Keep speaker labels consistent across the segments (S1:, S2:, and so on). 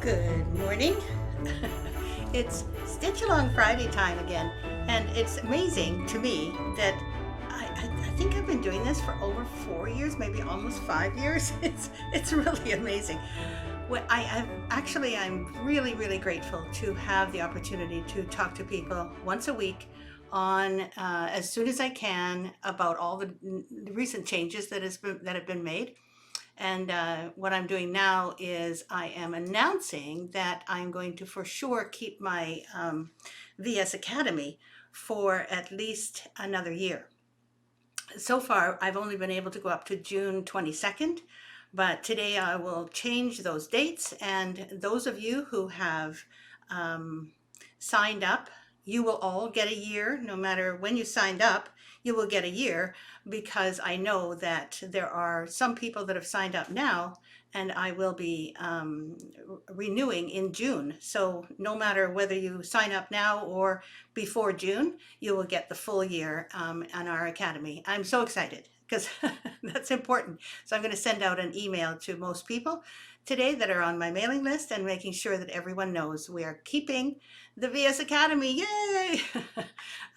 S1: Good morning. It's Stitch Along Friday time again, and it's amazing to me that I think I've been doing this for over 4 years, maybe almost 5 years. It's really amazing. I'm really grateful to have the opportunity to talk to people once a week on as soon as I can about all the recent changes that have been made. And what I'm doing now is I am announcing that I'm going to for sure keep my VS Academy for at least another year. So far, I've only been able to go up to June 22nd, but today I will change those dates. And those of you who have signed up, you will all get a year. No matter when you signed up, you will get a year, because I know that there are some people that have signed up now, and I will be renewing in June. So no matter whether you sign up now or before June, you will get the full year on our academy. I'm so excited because that's important. So I'm going to send out an email to most people today that are on my mailing list and making sure that everyone knows we are keeping the VS Academy. Yay!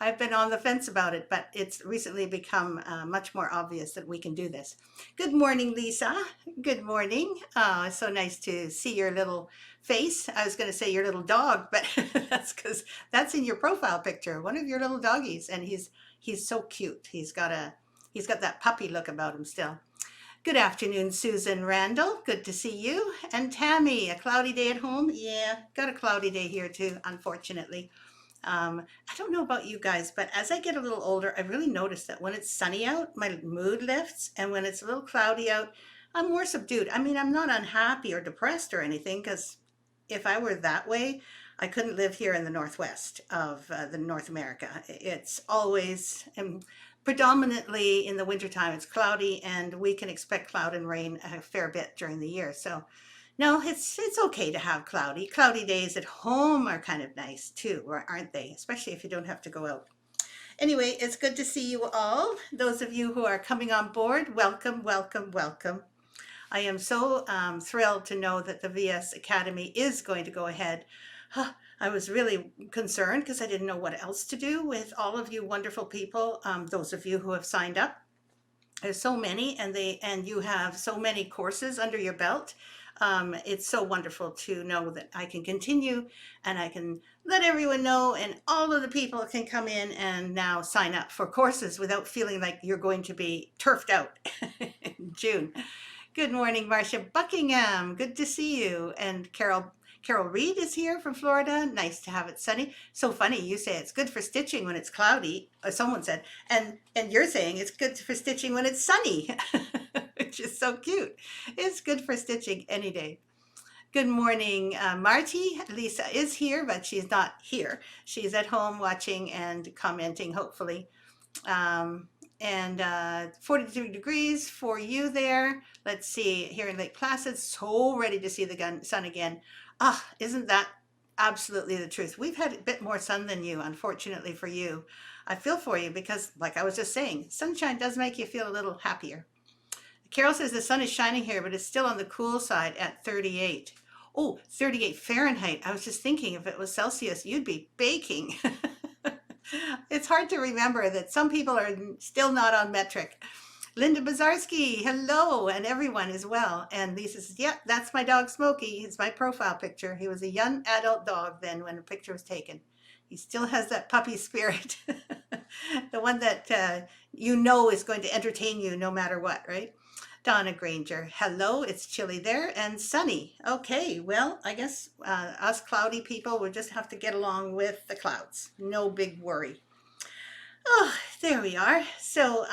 S1: I've been on the fence about it, but it's recently become much more obvious that we can do this. Good morning, Lisa. Good morning. It's so nice to see your little face. I was going to say your little dog, but that's because that's in your profile picture, one of your little doggies, and he's so cute. He's got that puppy look about him still. Good afternoon, Susan Randall. Good to see you. And Tammy, a cloudy day at home? Yeah, got a cloudy day here too, unfortunately. I don't know about you guys, but as I get a little older, I really notice that when it's sunny out, my mood lifts, and when it's a little cloudy out, I'm more subdued. I mean, I'm not unhappy or depressed or anything, because if I were that way, I couldn't live here in the Northwest of the North America. It's always, and predominantly in the wintertime, it's cloudy, and we can expect cloud and rain a fair bit during the year. So no, it's okay to have cloudy days at home are kind of nice too, aren't they? Especially if you don't have to go out. Anyway, it's good to see you all. Those of you who are coming on board, welcome, welcome, welcome. I am so thrilled to know that the VS Academy is going to go ahead. I was really concerned because I didn't know what else to do with all of you wonderful people, those of you who have signed up. There's so many, and you have so many courses under your belt. It's so wonderful to know that I can continue, and I can let everyone know, and all of the people can come in and now sign up for courses without feeling like you're going to be turfed out in June. Good morning, Marcia Buckingham. Good to see you. And Carol Reed is here from Florida. Nice to have it sunny. So funny, you say it's good for stitching when it's cloudy, or someone said, and you're saying it's good for stitching when it's sunny, which is so cute. It's good for stitching any day. Good morning, Marty. Lisa is here, but she's not here. She's at home watching and commenting, hopefully. And 42 degrees for you there. Let's see, here in Lake Placid, so ready to see the sun again. Ah, isn't that absolutely the truth? We've had a bit more sun than you, unfortunately for you. I feel for you because, like I was just saying, sunshine does make you feel a little happier. Carol says the sun is shining here, but it's still on the cool side at 38. Oh, 38 Fahrenheit. I was just thinking if it was Celsius, you'd be baking. It's hard to remember that some people are still not on metric. Linda Bazarski, hello, and everyone as well. And Lisa says, yeah, that's my dog Smokey. It's my profile picture. He was a young adult dog then when the picture was taken. He still has that puppy spirit, the one that you know is going to entertain you no matter what, right? Donna Granger, hello, it's chilly there and sunny. Okay, well, I guess us cloudy people will just have to get along with the clouds. No big worry. Oh, there we are. So,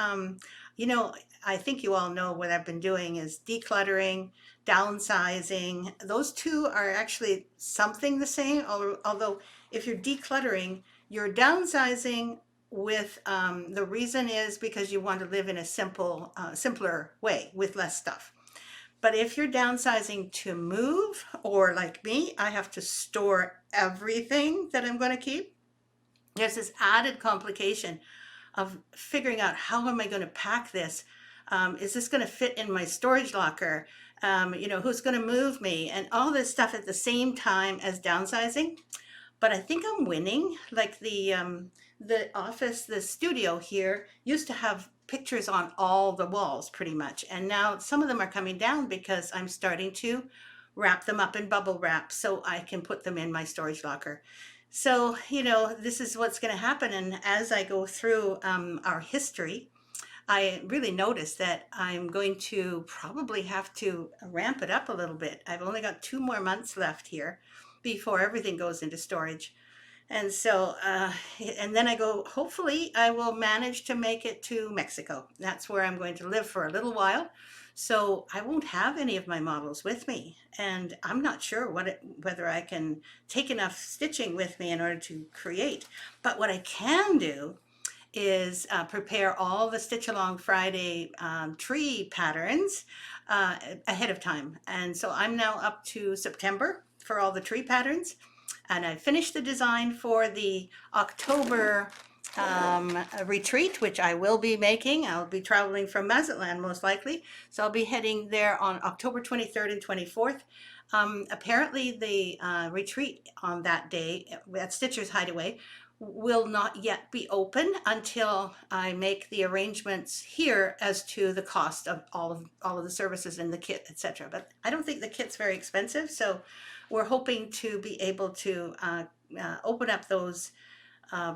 S1: I think you all know what I've been doing is decluttering, downsizing. Those two are actually something the same, although if you're decluttering, you're downsizing with the reason is because you want to live in a simpler way with less stuff. But if you're downsizing to move, or like me, I have to store everything that I'm going to keep. There's this added complication of figuring out how am I going to pack this Is this going to fit in my storage locker? Who's going to move me? And all this stuff at the same time as downsizing. But I think I'm winning. Like the office, the studio here used to have pictures on all the walls pretty much. And now some of them are coming down because I'm starting to wrap them up in bubble wrap so I can put them in my storage locker. So, this is what's going to happen. And as I go through our history, I really noticed that I'm going to probably have to ramp it up a little bit. I've only got 2 more months left here before everything goes into storage. And so, and then hopefully, I will manage to make it to Mexico. That's where I'm going to live for a little while. So I won't have any of my models with me. And I'm not sure whether I can take enough stitching with me in order to create. But what I can do is prepare all the Stitch Along Friday tree patterns ahead of time. And so I'm now up to September for all the tree patterns. And I finished the design for the October retreat, which I will be making. I'll be traveling from Mazatlan most likely. So I'll be heading there on October 23rd and 24th. Apparently the retreat on that day at Stitcher's Hideaway will not yet be open until I make the arrangements here as to the cost of all of the services in the kit, etc. But I don't think the kit's very expensive, so we're hoping to be able to open up those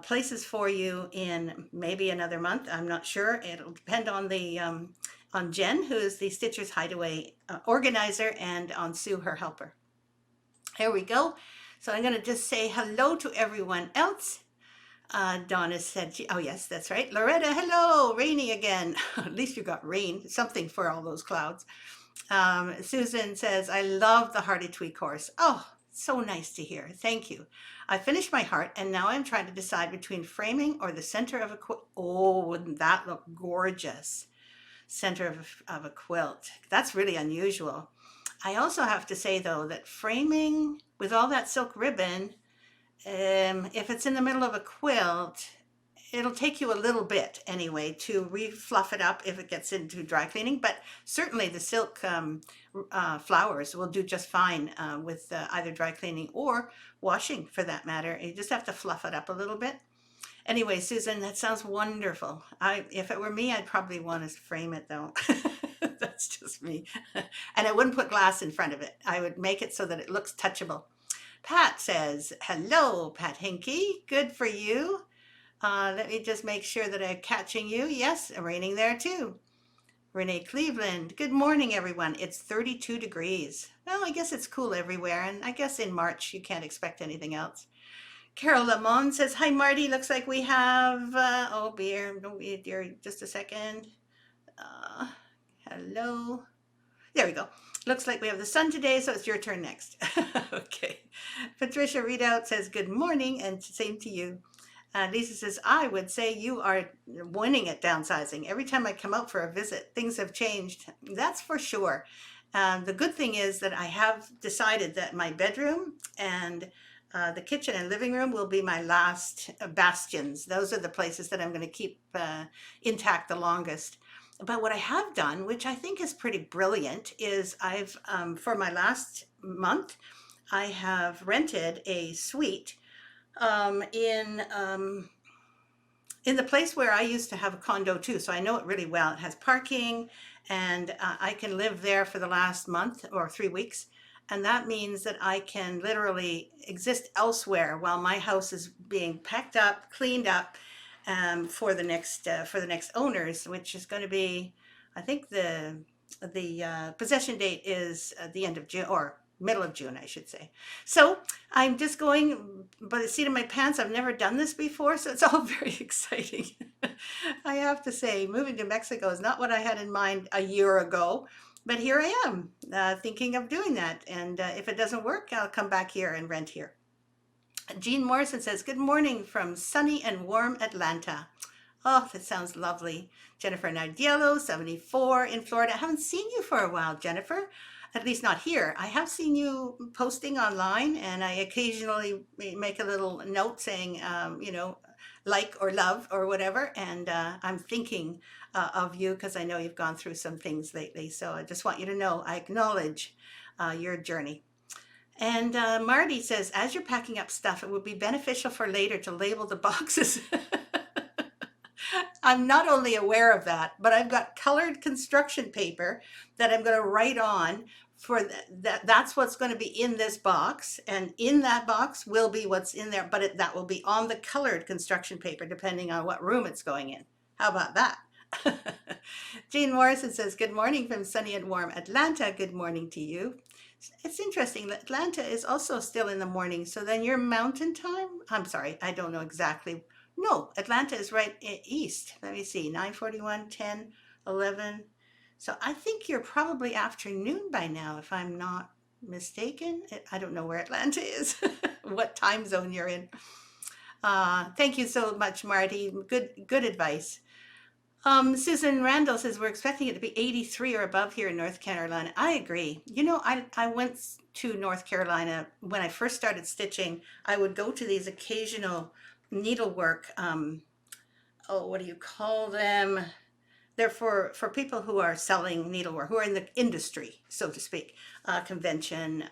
S1: places for you in maybe another month. I'm not sure. It'll depend on the on Jen, who is the Stitcher's Hideaway organizer, and on Sue, her helper. Here we go. So I'm going to just say hello to everyone else. Donna said, oh yes, that's right. Loretta, hello, rainy again. At least you got rain, something for all those clouds. Susan says, I love the Hearty Tweak course. Oh, so nice to hear. Thank you. I finished my heart and now I'm trying to decide between framing or the center of a quilt. Oh, wouldn't that look gorgeous? Center of a quilt. That's really unusual. I also have to say though that framing with all that silk ribbon, if it's in the middle of a quilt, it'll take you a little bit anyway to refluff it up if it gets into dry cleaning, but certainly the silk flowers will do just fine with either dry cleaning or washing for that matter. You just have to fluff it up a little bit. Anyway, Susan, that sounds wonderful. If it were me, I'd probably want to frame it though. That's just me. And I wouldn't put glass in front of it. I would make it so that it looks touchable. Pat says, hello, Pat Hinky. Good for you. Let me just make sure that I'm catching you. Yes, raining there too. Renee Cleveland. Good morning, everyone. It's 32 degrees. Well, I guess it's cool everywhere. And I guess in March, you can't expect anything else. Carol Lamont says, hi, Marty. Looks like we have, oh, beer. Don't be dear. Just a second. Hello. There we go. Looks like we have the sun today, so it's your turn next. Okay. Patricia Readout says, good morning, and same to you. Lisa says, I would say you are winning at downsizing. Every time I come out for a visit, things have changed. That's for sure. The good thing is that I have decided that my bedroom and the kitchen and living room will be my last bastions. Those are the places that I'm going to keep intact the longest. But what I have done, which I think is pretty brilliant, is I've, for my last month, I have rented a suite in the place where I used to have a condo too. So I know it really well. It has parking and I can live there for the last month or 3 weeks. And that means that I can literally exist elsewhere while my house is being packed up, cleaned up, for the next owners, which is going to be, I think the possession date is the end of June or middle of June, I should say. So I'm just going by the seat of my pants. I've never done this before, so it's all very exciting. I have to say, moving to Mexico is not what I had in mind a year ago, but here I am thinking of doing that. And if it doesn't work, I'll come back here and rent here. Jean Morrison says, good morning from sunny and warm Atlanta. Oh, that sounds lovely. Jennifer Nardiello, 74 in Florida. I haven't seen you for a while, Jennifer. At least not here. I have seen you posting online, and I occasionally make a little note saying, like or love or whatever. And I'm thinking of you because I know you've gone through some things lately. So I just want you to know I acknowledge your journey. And Marty says, as you're packing up stuff, it would be beneficial for later to label the boxes. I'm not only aware of that, but I've got colored construction paper that I'm going to write on for that. That's what's going to be in this box, and in that box will be what's in there, but that will be on the colored construction paper depending on what room it's going in. How about that? Jean Morrison says, good morning from sunny and warm Atlanta. Good morning to you. It's interesting that Atlanta is also still in the morning. So then your mountain time, I'm sorry, I don't know exactly. No, Atlanta is right east. Let me see, 9:41, 10, 11. So I think you're probably afternoon by now, if I'm not mistaken. I don't know where Atlanta is, what time zone you're in. Thank you so much, Marty. Good advice. Susan Randall says we're expecting it to be 83 or above here in North Carolina. I agree. You know, I went to North Carolina when I first started stitching. I would go to these occasional needlework, oh, what do you call them? They're for people who are selling needlework, who are in the industry, so to speak, convention.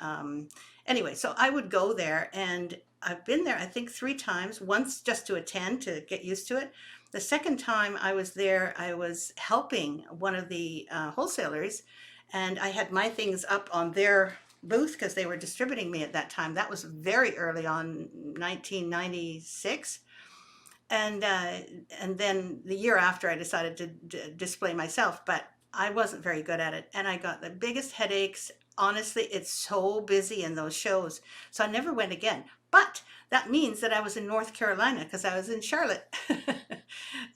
S1: Anyway, so I would go there, and I've been there, I think, 3 times. Once just to attend, to get used to it. The second time I was there, I was helping one of the wholesalers, and I had my things up on their booth because they were distributing me at that time. That was very early on, 1996. And then the year after, I decided to display myself, but I wasn't very good at it, and I got the biggest headaches. Honestly, it's so busy in those shows, so I never went again. But that means that I was in North Carolina because I was in Charlotte,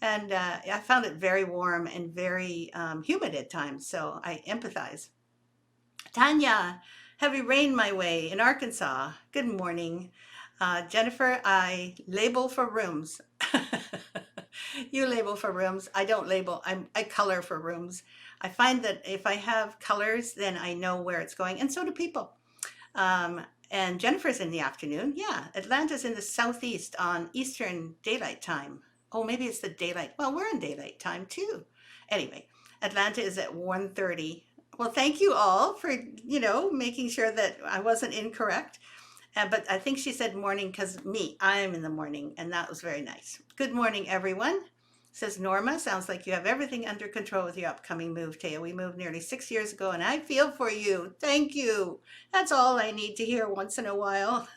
S1: and I found it very warm and very humid at times. So I empathize. Tanya, heavy rain my way in Arkansas. Good morning. Jennifer, I label for rooms. You label for rooms. I don't label. I color for rooms. I find that if I have colors, then I know where it's going, and so do people. And Jennifer's in the afternoon. Yeah, Atlanta's in the southeast on Eastern Daylight Time. Oh, maybe it's the daylight. Well, we're in daylight time too. Anyway, Atlanta is at 1:30. Well, thank you all for, making sure that I wasn't incorrect. But I think she said morning because I am in the morning, and that was very nice. Good morning, everyone. Says Norma, sounds like you have everything under control with your upcoming move, Taya. We moved nearly 6 years ago, and I feel for you. Thank you. That's all I need to hear once in a while.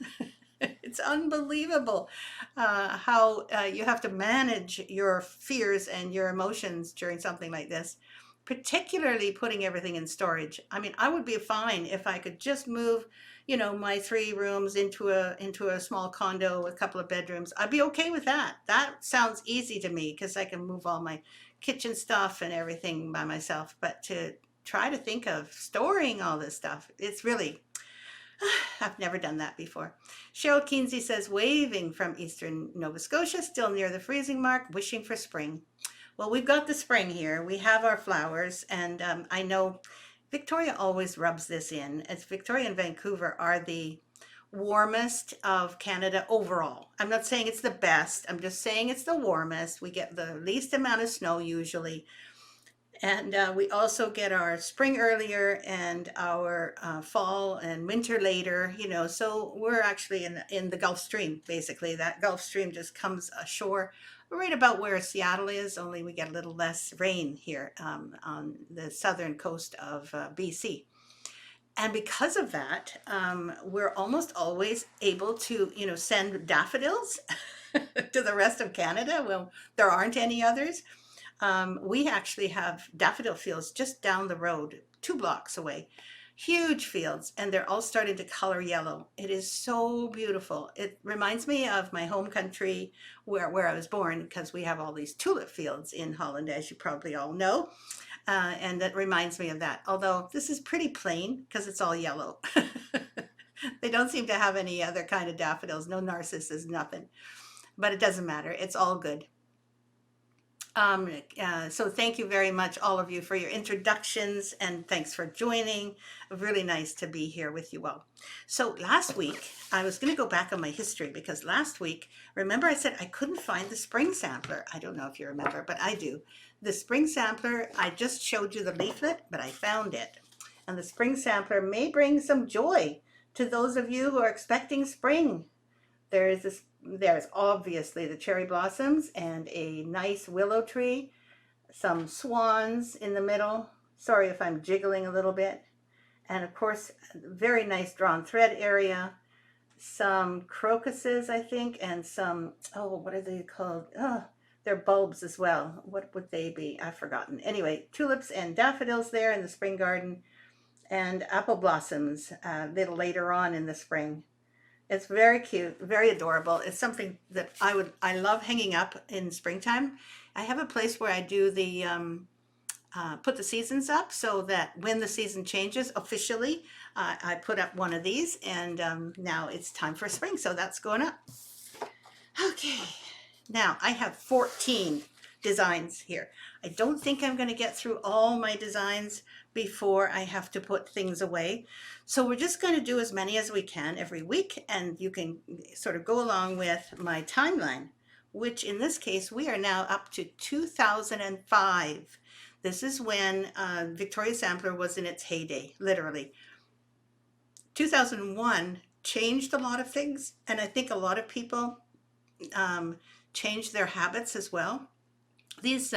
S1: It's unbelievable how you have to manage your fears and your emotions during something like this, particularly putting everything in storage. I mean, I would be fine if I could just move, my 3 rooms into a small condo with a couple of bedrooms. I'd be okay with that. That sounds easy to me because I can move all my kitchen stuff and everything by myself. But to try to think of storing all this stuff, it's really, I've never done that before. Cheryl Kinsey says, waving from eastern Nova Scotia, still near the freezing mark, wishing for spring. Well, we've got the spring here. We have our flowers, and I know Victoria always rubs this in, as Victoria and Vancouver are the warmest of Canada overall. I'm not saying it's the best. I'm just saying it's the warmest. We get the least amount of snow usually. And we also get our spring earlier and our fall and winter later, so we're actually in the Gulf Stream, basically. That Gulf Stream just comes ashore right about where Seattle is, only we get a little less rain here on the southern coast of BC. And because of that, we're almost always able to, send daffodils to the rest of Canada. Well, there aren't any others. We actually have daffodil fields just down the road, 2 blocks away. Huge fields, and they're all starting to color yellow. It is so beautiful. It reminds me of my home country where I was born, because we have all these tulip fields in Holland, as you probably all know. And that reminds me of that. Although this is pretty plain because it's all yellow. They don't seem to have any other kind of daffodils, no narcissus, nothing. But it doesn't matter. It's all good. So thank you very much, all of you, for your introductions, and thanks for joining. Really nice to be here with you all. So last week, I was going to go back on my history because last week, remember I said I couldn't find the spring sampler. I don't know if you remember, but I do. The spring sampler, I just showed you the leaflet, but I found it. And the spring sampler may bring some joy to those of you who are expecting spring. There's obviously the cherry blossoms and a nice willow tree, some swans in the middle. Sorry if I'm jiggling a little bit. And of course, very nice drawn thread area, some crocuses, I think, and some, oh, what are they called? Oh, they're bulbs as well. What would they be? I've forgotten. Anyway, tulips and daffodils there in the spring garden, and apple blossoms a little later on in the spring. It's very cute, very adorable. It's something that I love hanging up in springtime. I have a place where I do the, put the seasons up so that when the season changes officially, I put up one of these, and now it's time for spring, so that's going up. Okay, now I have 14 designs here. I don't think I'm going to get through all my designs before I have to put things away. So we're just going to do as many as we can every week, and you can sort of go along with my timeline, which in this case, we are now up to 2005. This is when Victoria Sampler was in its heyday, literally. 2001 changed a lot of things, and I think a lot of people changed their habits as well. These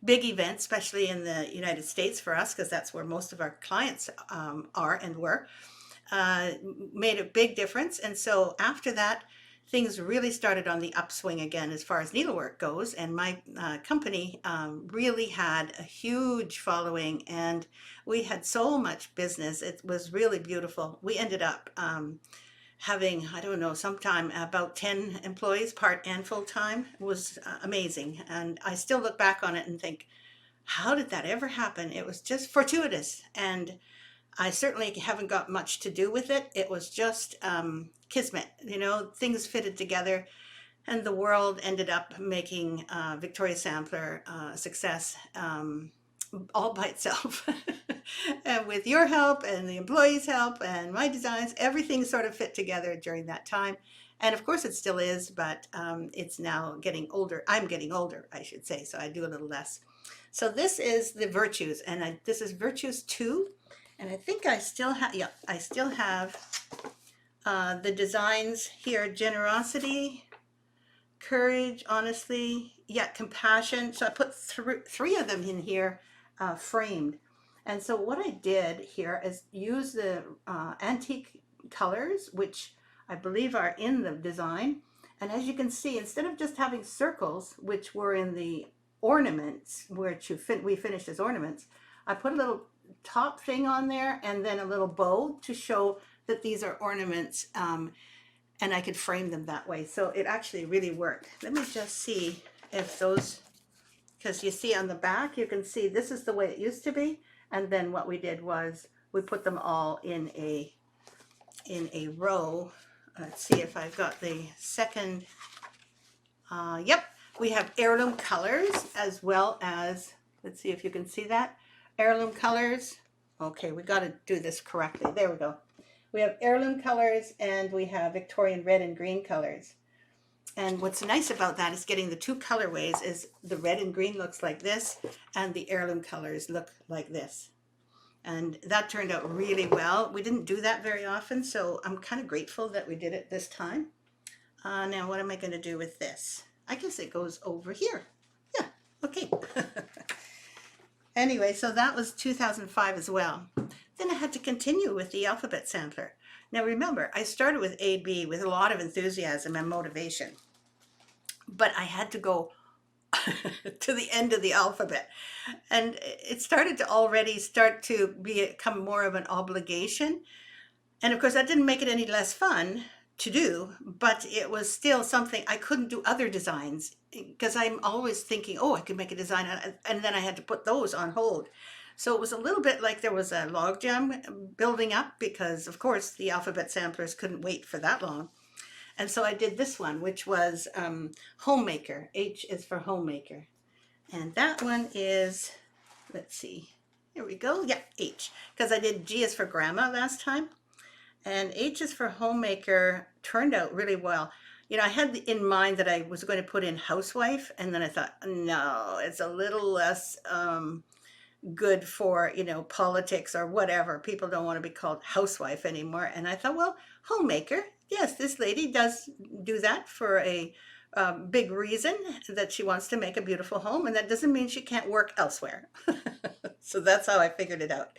S1: big events, especially in the United States for us, because that's where most of our clients are and were, made a big difference. And so after that, things really started on the upswing again as far as needlework goes. And my company really had a huge following, and we had so much business. It was really beautiful. We ended up having, I don't know, sometime about 10 employees, part and full time. It was amazing. And I still look back on it and think, how did that ever happen? It was just fortuitous. And I certainly haven't got much to do with it. It was just kismet, you know, things fitted together, and the world ended up making Victoria Sampler a success all by itself. And with your help and the employees' help and my designs, everything sort of fit together during that time. And of course it still is, but it's now getting older. I'm getting older, I should say, so I do a little less. So this is the Virtues, and this is Virtues 2. And I think I still have, yeah, I still have the designs here: generosity, courage, honestly, yeah, compassion. So I put three of them in here framed. And so what I did here is use the antique colors, which I believe are in the design. And as you can see, instead of just having circles, which were in the ornaments, which we finished as ornaments, I put a little top thing on there and then a little bow to show that these are ornaments, and I could frame them that way. So it actually really worked. Let me just see if those, because you see on the back, you can see this is the way it used to be. And then what we did was we put them all in a row. Let's see if I've got the second. Yep, we have heirloom colors as well as, let's see if you can see that. Heirloom colors. Okay, we got to do this correctly. There we go. We have heirloom colors and we have Victorian red and green colors. And what's nice about that is getting the two colorways is the red and green looks like this, and the heirloom colors look like this. And that turned out really well. We didn't do that very often, so I'm kind of grateful that we did it this time. Now, what am I going to do with this? I guess it goes over here. Yeah, okay. Anyway, so that was 2005 as well. Then I had to continue with the alphabet sampler. Now remember, I started with AB with a lot of enthusiasm and motivation, but I had to go to the end of the alphabet. And it started to already become more of an obligation. And of course, that didn't make it any less fun to do, but it was still something I couldn't do other designs because I'm always thinking, oh, I could make a design, and then I had to put those on hold. So it was a little bit like there was a logjam building up because, of course, the alphabet samplers couldn't wait for that long. And so I did this one, which was homemaker. H is for homemaker. And that one is, let's see, here we go. Yeah, H, because I did G is for grandma last time. And H is for homemaker turned out really well. You know, I had in mind that I was going to put in housewife, and then I thought, no, it's a little less good for, you know, politics or whatever. People don't want to be called housewife anymore. And I thought, well, homemaker. Yes, this lady does do that for a big reason, that she wants to make a beautiful home, and that doesn't mean she can't work elsewhere. So that's how I figured it out.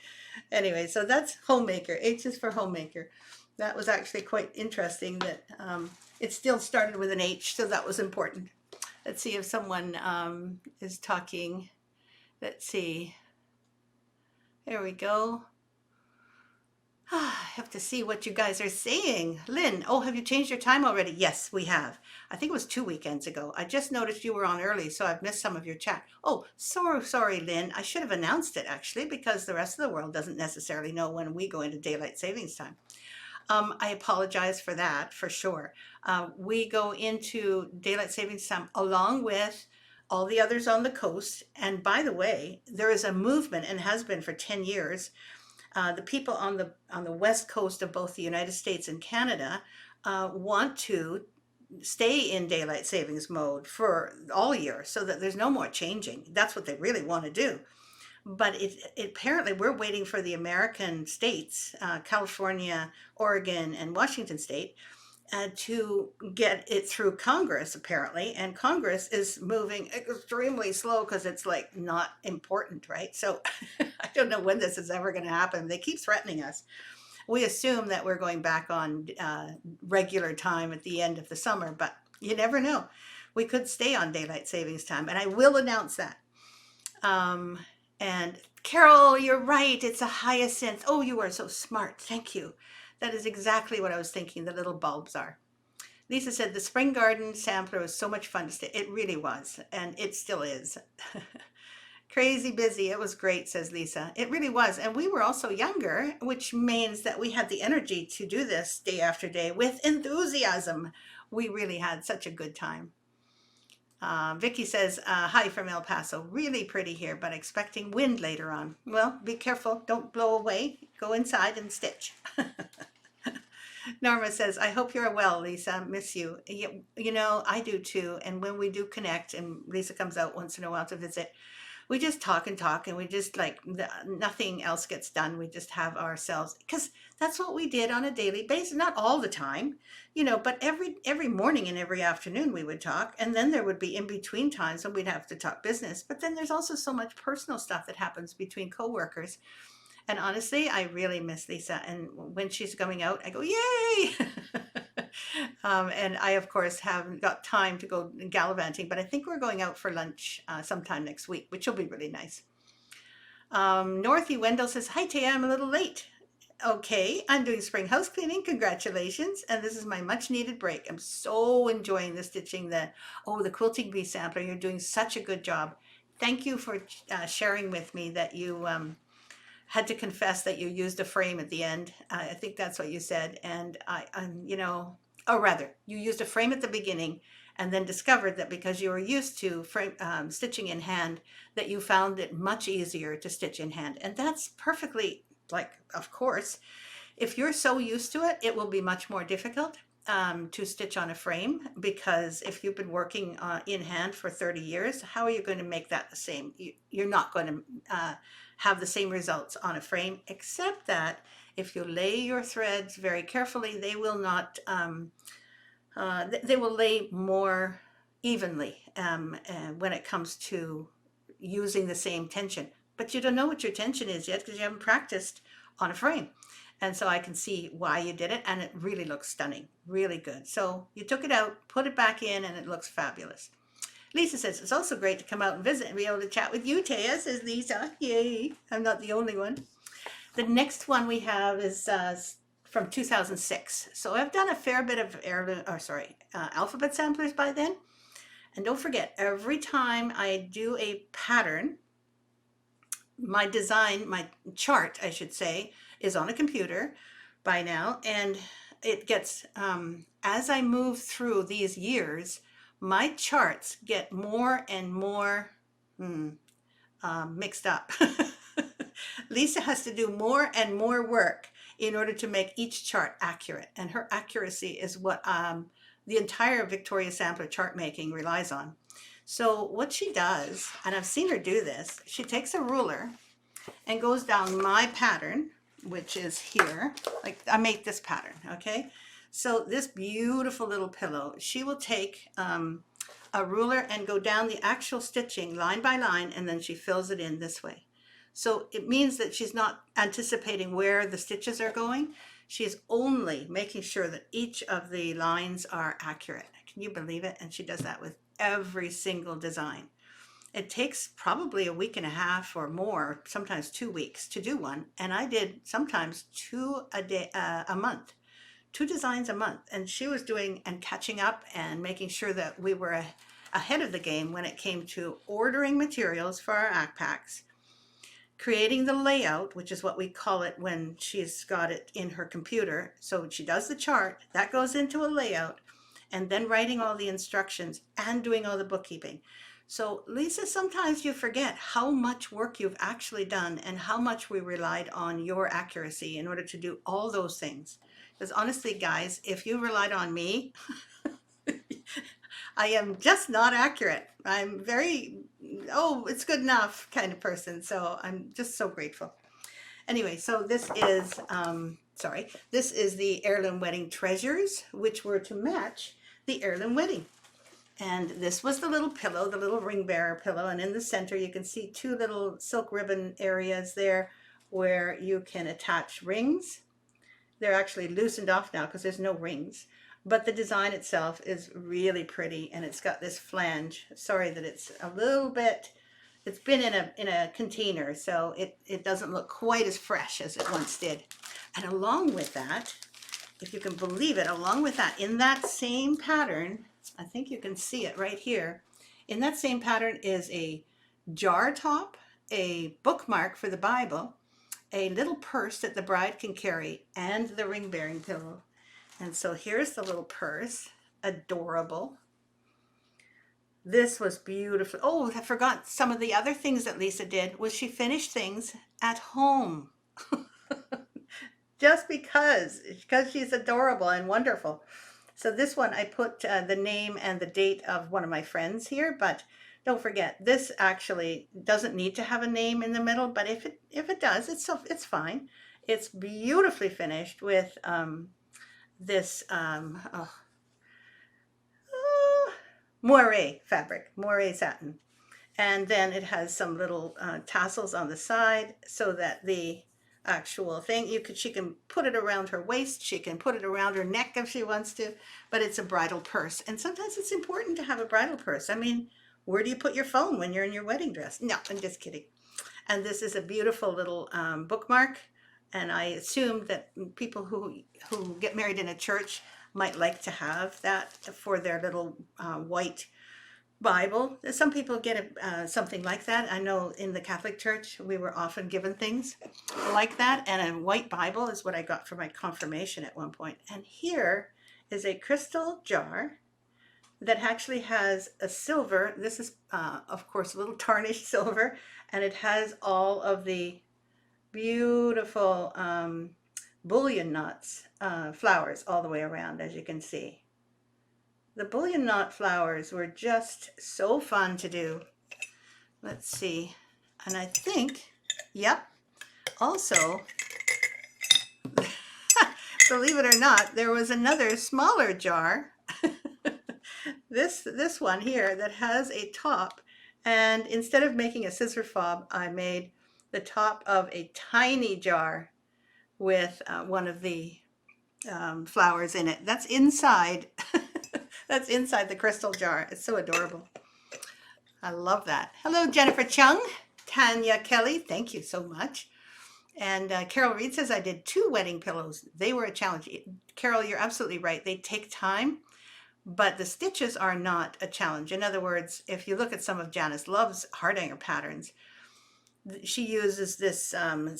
S1: Anyway, so that's homemaker. H is for homemaker. That was actually quite interesting that it still started with an H, so that was important. Let's see if someone is talking. Let's see. There we go. I have to see what you guys are saying. Lynn, oh, have you changed your time already? Yes, we have. I think it was 2 weekends ago. I just noticed you were on early, so I've missed some of your chat. Oh, so sorry, Lynn. I should have announced it actually, because the rest of the world doesn't necessarily know when we go into daylight savings time. I apologize for that, for sure. We go into daylight savings time along with all the others on the coast. And by the way, there is a movement, and has been for 10 years. The people on the west coast of both the United States and Canada want to stay in daylight savings mode for all year, so that there's no more changing. That's what they really want to do. But apparently we're waiting for the American states, California, Oregon, and Washington State, to get it through Congress, apparently. And Congress is moving extremely slow because it's like not important, right? So I don't know when this is ever going to happen. They keep threatening us. We assume that we're going back on regular time at the end of the summer, but you never know. We could stay on daylight savings time, and I will announce that. And Carol, you're right. It's a hyacinth. Oh, you are so smart. Thank you. That is exactly what I was thinking the little bulbs are. Lisa said the spring garden sampler was so much fun to stay. It really was, and it still is. Crazy busy. It was great, says Lisa. It really was. And we were also younger, which means that we had the energy to do this day after day with enthusiasm. We really had such a good time. Vicky says, hi from El Paso. Really pretty here, but expecting wind later on. Well, be careful. Don't blow away. Go inside and stitch. Norma says, I hope you're well, Lisa. Miss you. You know, I do too. And when we do connect, and Lisa comes out once in a while to visit, we just talk and talk, and we just like nothing else gets done. We just have ourselves, because that's what we did on a daily basis. Not all the time, you know, but every morning and every afternoon we would talk, and then there would be in between times when we'd have to talk business. But then there's also so much personal stuff that happens between coworkers. And honestly, I really miss Lisa. And when she's coming out, I go, yay! And I, of course, haven't got time to go gallivanting, but I think we're going out for lunch sometime next week, which will be really nice. Northy Wendell says, hi, Taya, I'm a little late. Okay, I'm doing spring house cleaning. Congratulations. And this is my much needed break. I'm so enjoying the stitching, the quilting bee sampler. You're doing such a good job. Thank you for sharing with me that you had to confess that you used a frame at the end. I think that's what you said. And you know, or rather, you used a frame at the beginning, and then discovered that because you were used to stitching in hand, that you found it much easier to stitch in hand. And that's perfectly, like, of course, if you're so used to it, it will be much more difficult to stitch on a frame, because if you've been working in hand for 30 years, how are you going to make that the same? You're not going to have the same results on a frame, except that if you lay your threads very carefully, they will not, they will lay more evenly when it comes to using the same tension. But you don't know what your tension is yet because you haven't practiced on a frame. And so I can see why you did it, and it really looks stunning, really good. So you took it out, put it back in, and it looks fabulous. Lisa says, it's also great to come out and visit and be able to chat with you, Taya, says Lisa. Yay, I'm not the only one. The next one we have is from 2006. So I've done a fair bit of alphabet samplers by then. And don't forget, every time I do a pattern, my design, my chart, I should say, is on a computer by now. And it gets, as I move through these years, my charts get more and more hmm, mixed up. Lisa has to do more and more work in order to make each chart accurate. And her accuracy is what the entire Victoria Sampler chart making relies on. So what she does, and I've seen her do this, she takes a ruler and goes down my pattern, which is here. Like I make this pattern, okay? So this beautiful little pillow, she will take a ruler and go down the actual stitching line by line, and then she fills it in this way. So it means that she's not anticipating where the stitches are going. She's only making sure that each of the lines are accurate. Can you believe it? And she does that with every single design. It takes probably a week and a half or more, sometimes 2 weeks to do one. And I did sometimes two a day, a month, 2 designs a month. And she was doing and catching up and making sure that we were ahead of the game when it came to ordering materials for our backpacks, creating the layout, which is what we call it when she's got it in her computer. So she does the chart, that goes into a layout, and then writing all the instructions and doing all the bookkeeping. So Lisa, sometimes you forget how much work you've actually done and how much we relied on your accuracy in order to do all those things. Because honestly, guys, if you relied on me, I am just not accurate. I'm very, oh, it's good enough kind of person. So I'm just so grateful. Anyway, so this is, this is the Heirloom Wedding Treasures, which were to match the Heirloom Wedding. And this was the little pillow, the little ring bearer pillow. And in the center, you can see 2 little silk ribbon areas there where you can attach rings. They're actually loosened off now because there's no rings. But the design itself is really pretty, and it's got this flange. Sorry that it's a little bit, it's been in a container, so it doesn't look quite as fresh as it once did. And along with that, if you can believe it, along with that, in that same pattern, I think you can see it right here. In that same pattern is a jar top, a bookmark for the Bible, a little purse that the bride can carry, and the ring bearing pillow. And so here's the little purse, adorable. This was beautiful. Oh, I forgot some of the other things that Lisa did was she finished things at home. Just because she's adorable and wonderful. So this one, I put the name and the date of one of my friends here, but don't forget, this actually doesn't need to have a name in the middle, but if it does, it's fine. It's beautifully finished with this moire fabric, moire satin. And then it has some little tassels on the side so that the actual thing, she can put it around her waist, she can put it around her neck if she wants to, but it's a bridal purse. And sometimes it's important to have a bridal purse. I mean, where do you put your phone when you're in your wedding dress? No, I'm just kidding. And this is a beautiful little bookmark. And I assume that people who get married in a church might like to have that for their little white Bible. Some people get something like that. I know in the Catholic Church, we were often given things like that. And a white Bible is what I got for my confirmation at one point. And here is a crystal jar that actually has a silver. This is, of course, a little tarnished silver. And it has all of the beautiful bullion knots, flowers all the way around, as you can see. The bullion knot flowers were just so fun to do. Let's see. And I think, yep, also, believe it or not, there was another smaller jar, this one here, that has a top. And instead of making a scissor fob, I made the top of a tiny jar with one of the flowers in it. That's inside. That's inside the crystal jar. It's so adorable. I love that. Hello, Jennifer Chung, Tanya Kelly. Thank you so much. And Carol Reed says, I did 2 wedding pillows. They were a challenge. Carol, you're absolutely right. They take time, but the stitches are not a challenge. In other words, if you look at some of Janice Love's heart hanger patterns, she uses this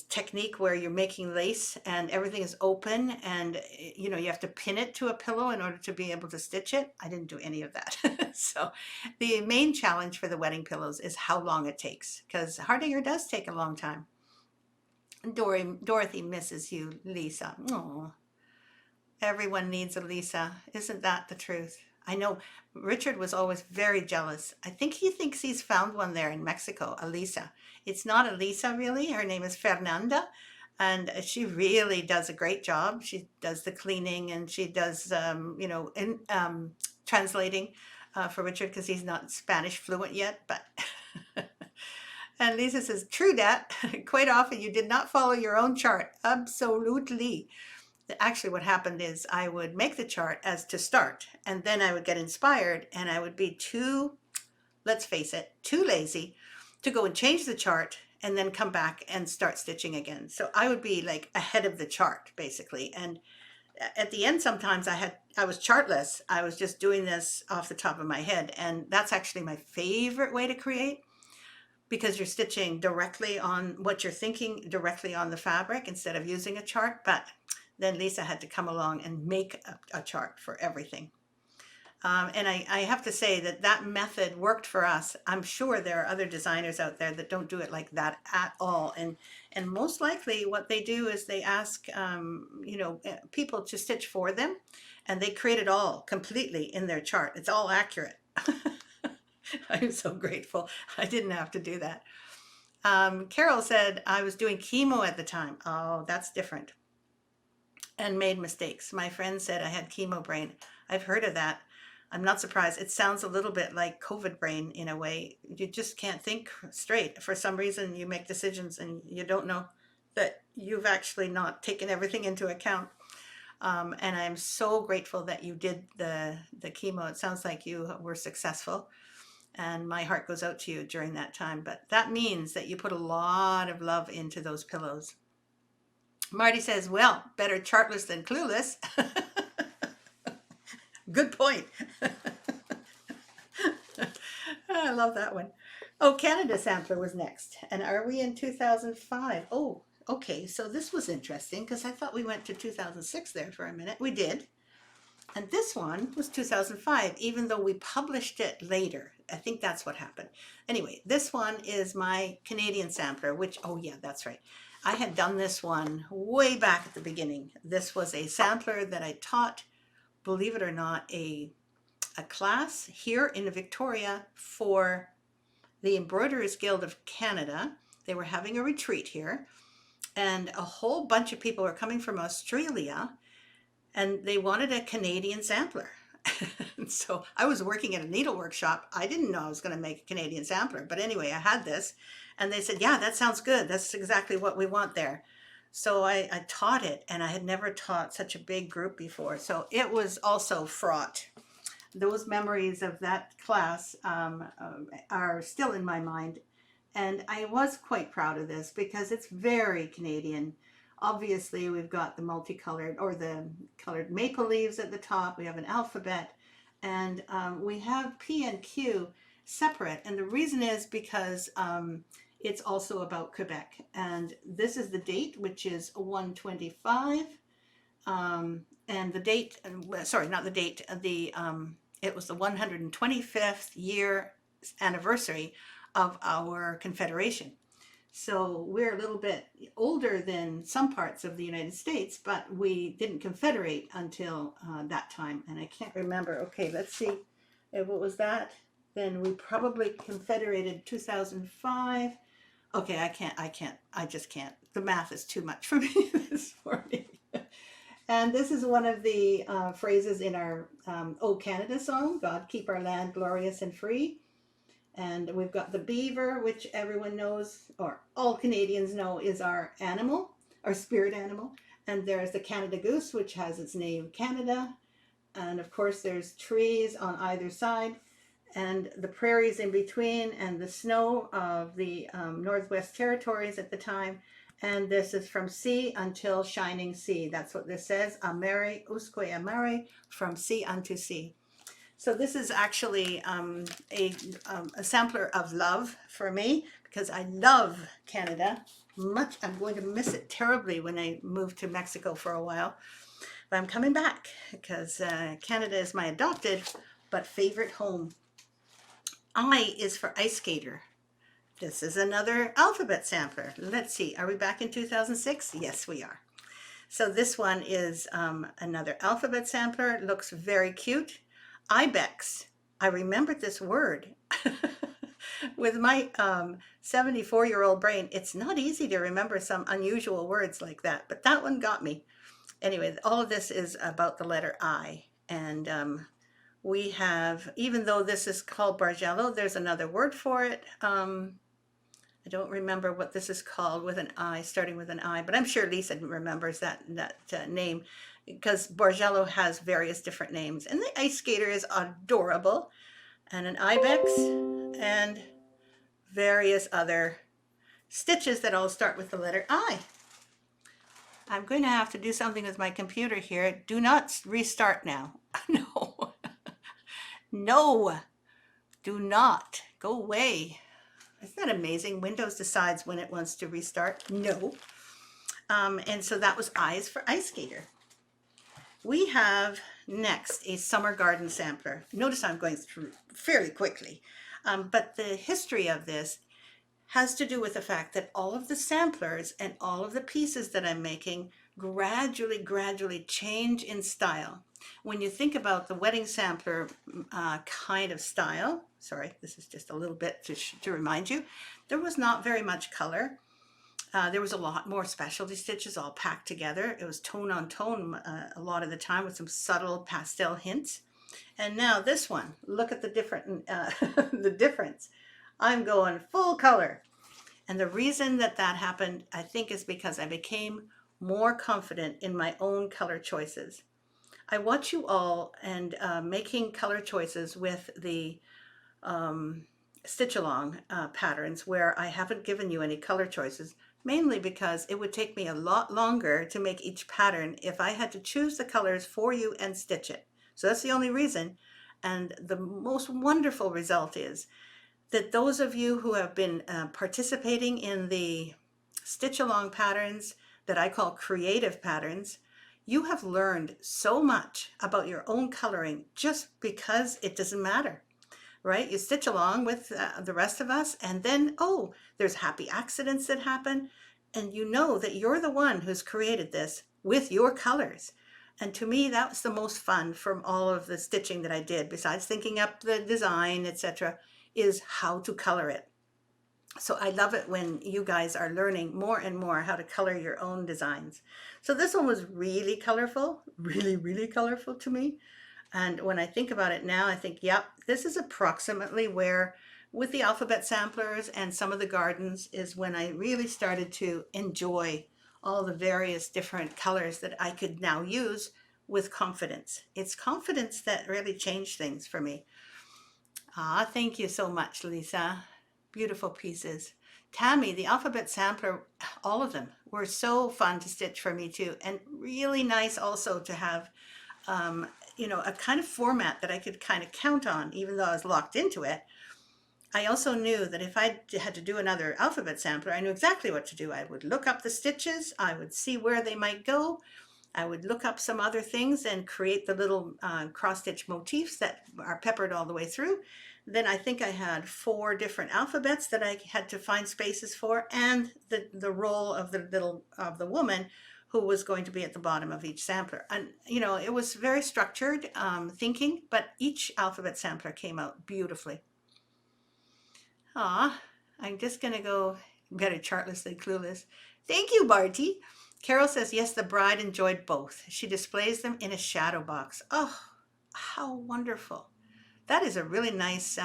S1: technique where you're making lace and everything is open, and you know, you have to pin it to a pillow in order to be able to stitch it. I didn't do any of that. So the main challenge for the wedding pillows is how long it takes, because Hardinger does take a long time. Dorothy misses you, Lisa. Oh, everyone needs a Lisa. Isn't that the truth? I know Richard was always very jealous. I think he thinks he's found one there in Mexico, a Lisa. It's not a Lisa, really. Her name is Fernanda, and she really does a great job. She does the cleaning, and she does, you know, translating for Richard, because he's not Spanish fluent yet. But and Lisa says, "True that. Quite often you did not follow your own chart." Absolutely. Actually, what happened is I would make the chart as to start, and then I would get inspired, and I would be too, let's face it, too lazy to go and change the chart and then come back and start stitching again. So I would be like ahead of the chart, basically. And at the end, sometimes I was chartless. I was just doing this off the top of my head. And that's actually my favorite way to create, because you're stitching directly on what you're thinking, directly on the fabric, instead of using a chart. But then Lisa had to come along and make a chart for everything. And I have to say that that method worked for us. I'm sure there are other designers out there that don't do it like that at all. And most likely what they do is they ask, you know, people to stitch for them, and they create it all completely in their chart. It's all accurate. I'm so grateful I didn't have to do that. Carol said, I was doing chemo at the time. Oh, that's different. And made mistakes. My friend said I had chemo brain. I've heard of that. I'm not surprised. It sounds a little bit like COVID brain in a way. You just can't think straight. For some reason, you make decisions and you don't know that you've actually not taken everything into account. And I'm so grateful that you did the chemo. It sounds like you were successful. And my heart goes out to you during that time. But that means that you put a lot of love into those pillows. Marty says, well, better chartless than clueless. Good point. I love that one. Oh, Canada Sampler was next. And are we in 2005? Oh, okay. So this was interesting, because I thought we went to 2006 there for a minute. We did. And this one was 2005, even though we published it later. I think that's what happened. Anyway, this one is my Canadian sampler, which, oh yeah, that's right. I had done this one way back at the beginning. This was a sampler that I taught, believe it or not, a class here in Victoria for the Embroiderers Guild of Canada. They were having a retreat here, and a whole bunch of people were coming from Australia, and they wanted a Canadian sampler. So I was working at a needlework shop. I didn't know I was going to make a Canadian sampler, but anyway, I had this, and they said, yeah, that sounds good. That's exactly what we want there. So I taught it, and I had never taught such a big group before. So it was also fraught. Those memories of that class are still in my mind. And I was quite proud of this because it's very Canadian. Obviously, we've got the multicolored or the colored maple leaves at the top. We have an alphabet, and we have P and Q separate. And the reason is because it's also about Quebec. And this is the date, which is 125. And the date, sorry, not the date, it was the 125th year anniversary of our Confederation. So we're a little bit older than some parts of the United States, but we didn't confederate until that time. And I can't remember. Okay, let's see. What was that? Then we probably confederated 2005. Okay, I just can't. The math is too much for me this morning. And this is one of the phrases in our O Canada song, God Keep Our Land Glorious and Free. And we've got the beaver, which everyone knows, or all Canadians know, is our animal, our spirit animal. And there's the Canada goose, which has its name Canada. And of course, there's trees on either side, and the prairies in between, and the snow of the Northwest Territories at the time. And this is from sea until shining sea. That's what this says, Amere, Usque Amere, from sea unto sea. So this is actually a sampler of love for me, because I love Canada much. I'm going to miss it terribly when I move to Mexico for a while. But I'm coming back because Canada is my adopted but favorite home. I is for ice skater. This is another alphabet sampler. Let's see, are we back in 2006? Yes, we are. So this one is another alphabet sampler. It looks very cute. Ibex. I remembered this word. With my 74-year-old brain, it's not easy to remember some unusual words like that, but that one got me. Anyway, all of this is about the letter I. And we have, even though this is called Bargello, there's another word for it. I don't remember what this is called with an I, starting with an I, but I'm sure Lisa remembers that name, because Bargello has various different names. And the ice skater is adorable. And an ibex and various other stitches that all start with the letter I. I'm going to have to do something with my computer here. Do not restart now. No. No. Do not. Go away. Isn't that amazing? Windows decides when it wants to restart. No. And so that was I's for ice skater. We have next a summer garden sampler. Notice I'm going through fairly quickly. But the history of this has to do with the fact that all of the samplers and all of the pieces that I'm making gradually change in style. When you think about the wedding sampler kind of style, sorry, this is just a little bit to remind you, there was not very much color. There was a lot more specialty stitches all packed together. It was tone on tone a lot of the time with some subtle pastel hints. And now this one, look at the the difference. I'm going full color. And the reason that happened, I think, is because I became more confident in my own color choices. I watch you all and making color choices with the stitch along patterns where I haven't given you any color choices, mainly because it would take me a lot longer to make each pattern if I had to choose the colors for you and stitch it. So that's the only reason. And the most wonderful result is that those of you who have been participating in the stitch along patterns that I call creative patterns, you have learned so much about your own coloring just because it doesn't matter, right? You stitch along with the rest of us, and then, oh, there's happy accidents that happen, and you know that you're the one who's created this with your colors. And to me, that was the most fun from all of the stitching that I did, besides thinking up the design, etc., is how to color it. So I love it when you guys are learning more and more how to color your own designs. So this one was really colorful, really colorful to me. And when I think about it now, I think, yep, this is approximately where, with the alphabet samplers and some of the gardens, is when I really started to enjoy all the various different colors that I could now use with confidence. It's confidence that really changed things for me. Ah, thank you so much, Lisa. Beautiful pieces. Tammy, the alphabet sampler, all of them were so fun to stitch for me too, and really nice also to have a kind of format that I could kind of count on, even though I was locked into it. I also knew that if I had to do another alphabet sampler, I knew exactly what to do. I would look up the stitches, I would see where they might go, I would look up some other things and create the little cross-stitch motifs that are peppered all the way through. Then I think I had 4 different alphabets that I had to find spaces for, and the role of the woman who was going to be at the bottom of each sampler. And it was very structured thinking, but each alphabet sampler came out beautifully. I'm just gonna go better chartlessly clueless. Thank you, Barty. Carol says, yes, the bride enjoyed both. She displays them in a shadow box. Oh, how wonderful. That is a really nice,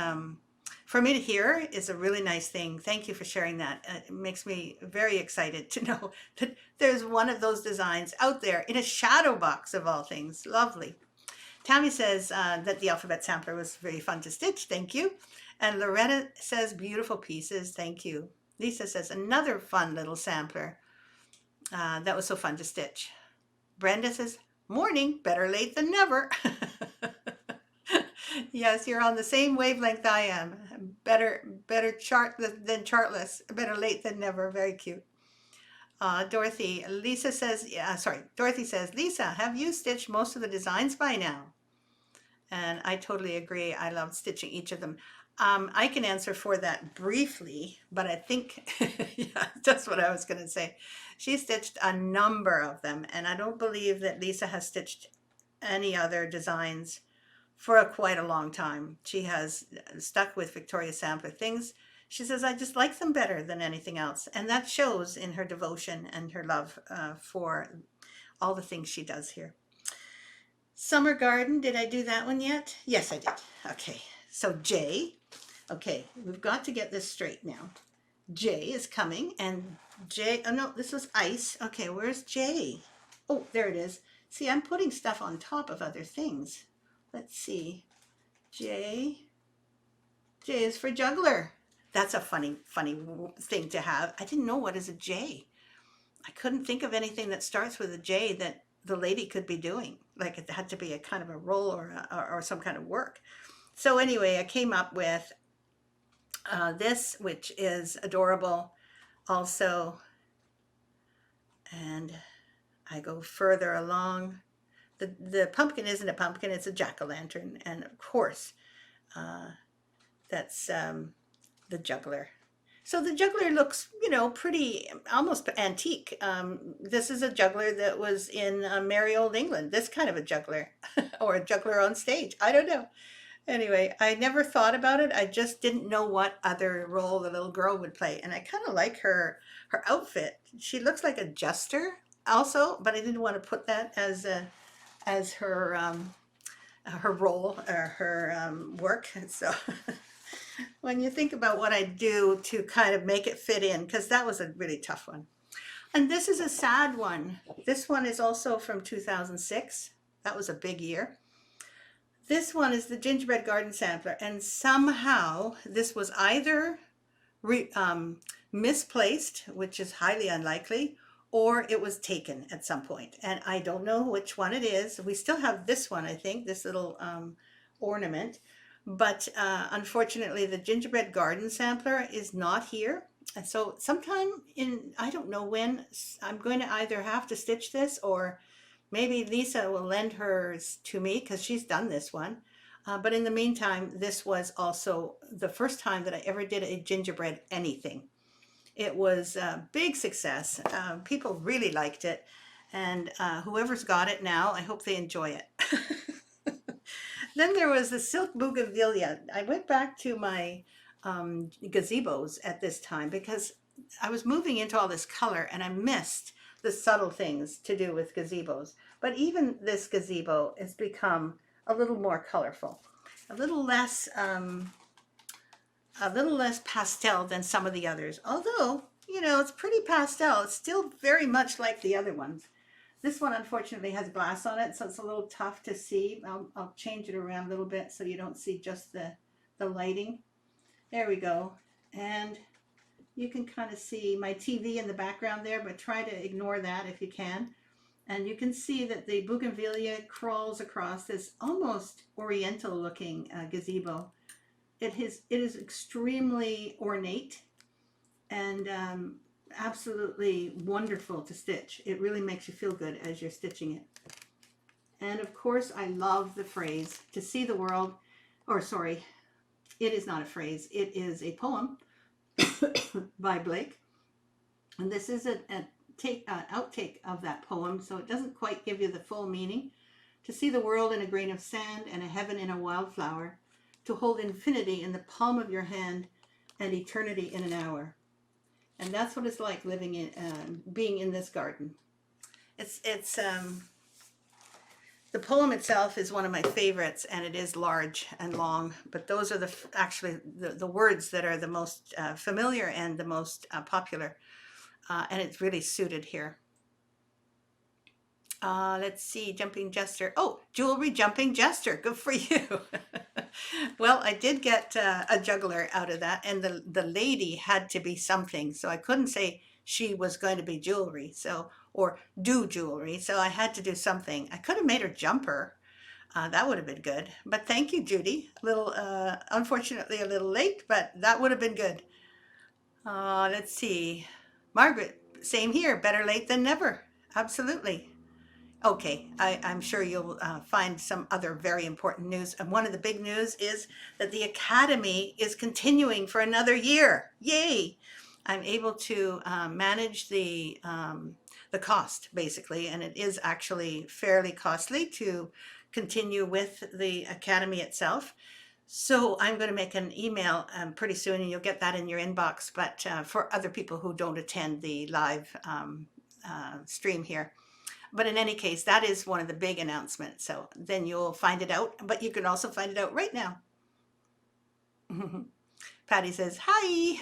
S1: for me to hear is a really nice thing. Thank you for sharing that. It makes me very excited to know that there's one of those designs out there in a shadow box of all things. Lovely. Tammy says that the alphabet sampler was very fun to stitch. Thank you. And Loretta says, beautiful pieces. Thank you. Lisa says, another fun little sampler. That was so fun to stitch. Brenda says, morning, better late than never. Yes, you're on the same wavelength I am. Better chart than chartless. Better late than never. Very cute. Dorothy, Lisa says, yeah, sorry. Dorothy says, Lisa, have you stitched most of the designs by now? And I totally agree. I love stitching each of them. I can answer for that briefly, but I think, yeah, that's what I was going to say. She stitched a number of them, and I don't believe that Lisa has stitched any other designs for quite a long time. She has stuck with Victoria Sampler things. She says, I just like them better than anything else. And that shows in her devotion and her love for all the things she does here. Summer Garden, did I do that one yet? Yes, I did. Okay, so Jay, okay, we've got to get this straight now. Jay is coming, and Jay, oh no, this was Ice. Okay, where's Jay? Oh, there it is. See, I'm putting stuff on top of other things. Let's see. J. J is for juggler. That's a funny thing to have. I didn't know what is a J. I couldn't think of anything that starts with a J that the lady could be doing. Like it had to be a kind of a role or some kind of work. So anyway, I came up with this, which is adorable also. And I go further along. The pumpkin isn't a pumpkin, it's a jack-o'-lantern. And of course, that's the juggler. So the juggler looks, you know, pretty, almost antique. This is a juggler that was in merry old England, this kind of a juggler, or a juggler on stage. I don't know. Anyway, I never thought about it. I just didn't know what other role the little girl would play. And I kind of like her outfit. She looks like a jester also, but I didn't want to put that as her role or her work. So when you think about what I do to kind of make it fit in, because that was a really tough one. And this is a sad one. This one is also from 2006. That was a big year. This one is the Gingerbread Garden Sampler, and somehow this was either misplaced, which is highly unlikely, or it was taken at some point. And I don't know which one it is. We still have this one, I think, this little ornament. But unfortunately, the Gingerbread Garden Sampler is not here. And so sometime in, I don't know when, I'm going to either have to stitch this or maybe Lisa will lend hers to me because she's done this one. But in the meantime, this was also the first time that I ever did a gingerbread anything. It was a big success. People really liked it. And whoever's got it now, I hope they enjoy it. Then there was the silk bougainvillea. I went back to my gazebos at this time because I was moving into all this color and I missed the subtle things to do with gazebos. But even this gazebo has become a little more colorful, a little less pastel than some of the others. Although, you know, it's pretty pastel. It's still very much like the other ones. This one unfortunately has glass on it, so it's a little tough to see. I'll change it around a little bit so you don't see just the lighting. There we go. And you can kind of see my TV in the background there, but try to ignore that if you can. And you can see that the bougainvillea crawls across this almost oriental looking gazebo. It is extremely ornate and absolutely wonderful to stitch. It really makes you feel good as you're stitching it. And of course, I love the phrase, to see the world, or sorry, it is not a phrase, it is a poem by Blake. And this is an outtake of that poem, so it doesn't quite give you the full meaning. To see the world in a grain of sand and a heaven in a wildflower, to hold infinity in the palm of your hand and eternity in an hour. And that's what it's like living in, being in this garden. It's the poem itself is one of my favorites, and it is large and long, but those are actually the words that are the most familiar and the most popular, and it's really suited here. Let's see, Jumping Jester. Oh, Jewelry Jumping Jester. Good for you. Well, I did get a juggler out of that, and the lady had to be something, so I couldn't say she was going to be jewelry, so or do jewelry, so I had to do something. I could have made her jumper, That would have been good. But thank you, Judy. A little, unfortunately, a little late, but that would have been good. Let's see. Margaret, same here. Better late than never. Absolutely. Okay, I'm sure you'll find some other very important news. And one of the big news is that the Academy is continuing for another year. Yay! I'm able to manage the cost basically, and it is actually fairly costly to continue with the Academy itself. So I'm going to make an email pretty soon, and you'll get that in your inbox. But for other people who don't attend the live stream here. But in any case, that is one of the big announcements. So then you'll find it out, but you can also find it out right now. Patty says, hi.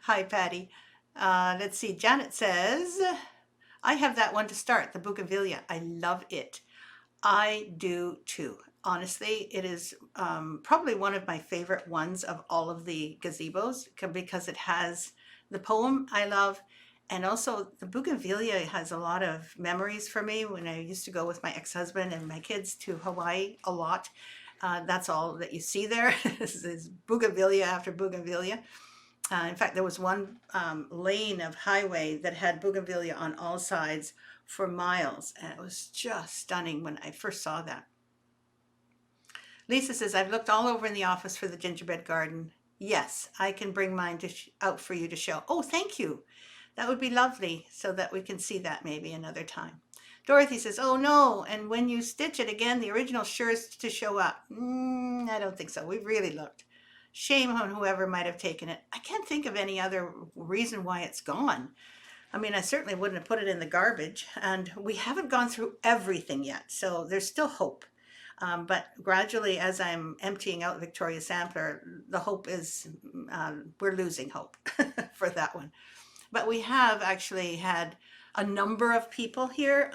S1: Hi, Patty. Let's see. Janet says, I have that one to start, the Bougainvillea. I love it. I do too. Honestly, it is probably one of my favorite ones of all of the gazebos because it has the poem I love. And also, the Bougainvillea has a lot of memories for me when I used to go with my ex-husband and my kids to Hawaii a lot. That's all that you see there is Bougainvillea after Bougainvillea. In fact, there was one lane of highway that had Bougainvillea on all sides for miles. And it was just stunning when I first saw that. Lisa says, I've looked all over in the office for the gingerbread garden. Yes, I can bring mine out for you to show. Oh, thank you. That would be lovely so that we can see that maybe another time. Dorothy says, oh no, and when you stitch it again, the original sure is to show up. I don't think so. We've really looked. Shame on whoever might have taken it. I can't think of any other reason why it's gone. I mean, I certainly wouldn't have put it in the garbage, and we haven't gone through everything yet, so there's still hope. But gradually, as I'm emptying out Victoria's Sampler, the hope is we're losing hope for that one. But we have actually had a number of people here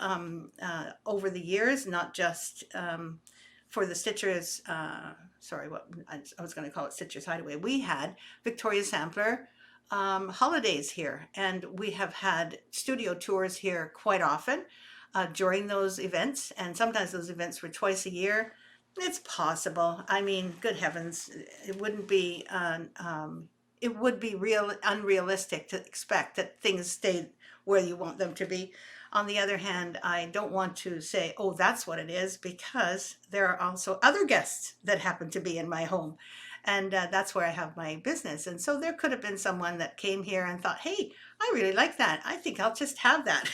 S1: over the years, not just for the Stitchers, sorry, what I was going to call it Stitchers Hideaway. We had Victoria's Sampler holidays here, and we have had studio tours here quite often during those events, and sometimes those events were twice a year. It's possible. I mean, good heavens, it wouldn't be it would be unrealistic to expect that things stay where you want them to be. On the other hand, I don't want to say, oh, that's what it is, because there are also other guests that happen to be in my home. And that's where I have my business. And so there could have been someone that came here and thought, hey, I really like that. I think I'll just have that.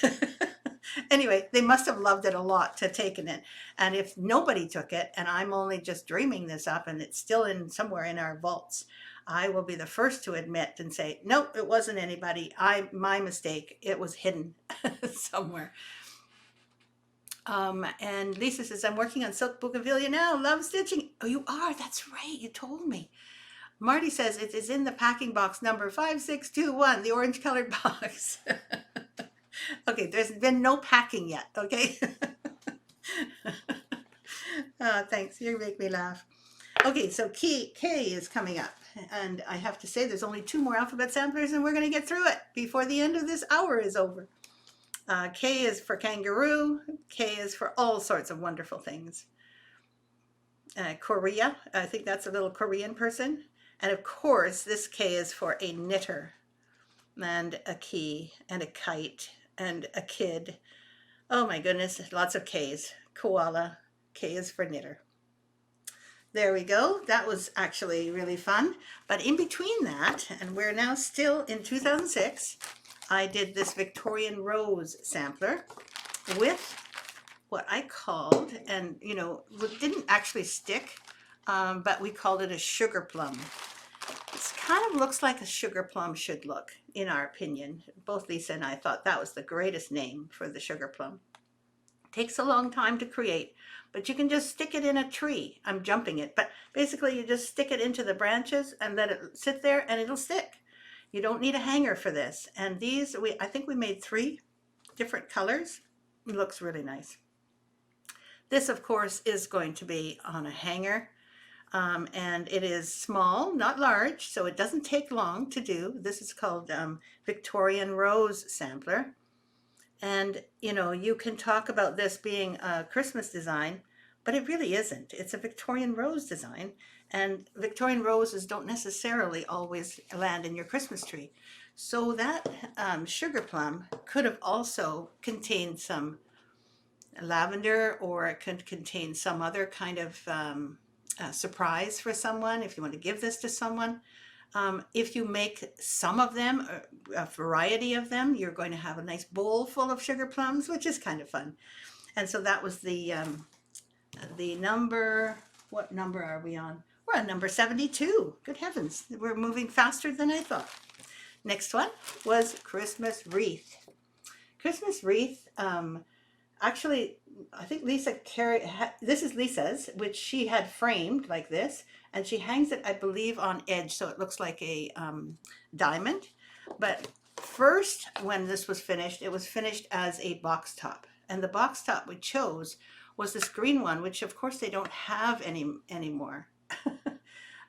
S1: Anyway, they must have loved it a lot to taken it. And if nobody took it, and I'm only just dreaming this up and it's still in somewhere in our vaults, I will be the first to admit and say, nope, it wasn't anybody. My mistake. It was hidden somewhere. And Lisa says, I'm working on Silk Bougainvillea now. Love stitching. Oh, you are? That's right. You told me. Marty says it is in the packing box number 5621, the orange colored box. Okay, there's been no packing yet, okay? Thanks, you make me laugh. Okay, so K is coming up, and I have to say there's only 2 more alphabet samplers, and we're going to get through it before the end of this hour is over. K is for kangaroo. K is for all sorts of wonderful things. Korea, I think that's a little Korean person. And of course, this K is for a knitter, and a key, and a kite, and a kid. Oh my goodness, lots of K's. Koala, K is for knitter. There we go. That was actually really fun. But in between that, and we're now still in 2006, I did this Victorian Rose sampler with what I called, and you know, it didn't actually stick, but we called it a sugar plum. It kind of looks like a sugar plum should look, in our opinion. Both Lisa and I thought that was the greatest name for the sugar plum. It takes a long time to create, but you can just stick it in a tree. I'm jumping it, but basically you just stick it into the branches and let it sit there and it'll stick. You don't need a hanger for this. And these, I think we made 3 different colors. It looks really nice. This, of course, is going to be on a hanger. And it is small, not large, so it doesn't take long to do. This is called Victorian Rose Sampler. And, you know, you can talk about this being a Christmas design, but it really isn't. It's a Victorian rose design, and Victorian roses don't necessarily always land in your Christmas tree. So that sugar plum could have also contained some lavender, or it could contain some other kind of surprise for someone if you want to give this to someone. If you make some of them, a variety of them, you're going to have a nice bowl full of sugar plums, which is kind of fun. And so that was the number, what number are we on? We're on number 72. Good heavens, we're moving faster than I thought. Next one was Christmas wreath. Christmas wreath, actually, I think Lisa carried, this is Lisa's, which she had framed like this, and she hangs it, I believe, on edge, so it looks like a diamond. But first, when this was finished, it was finished as a box top. And the box top we chose was this green one, which of course they don't have anymore.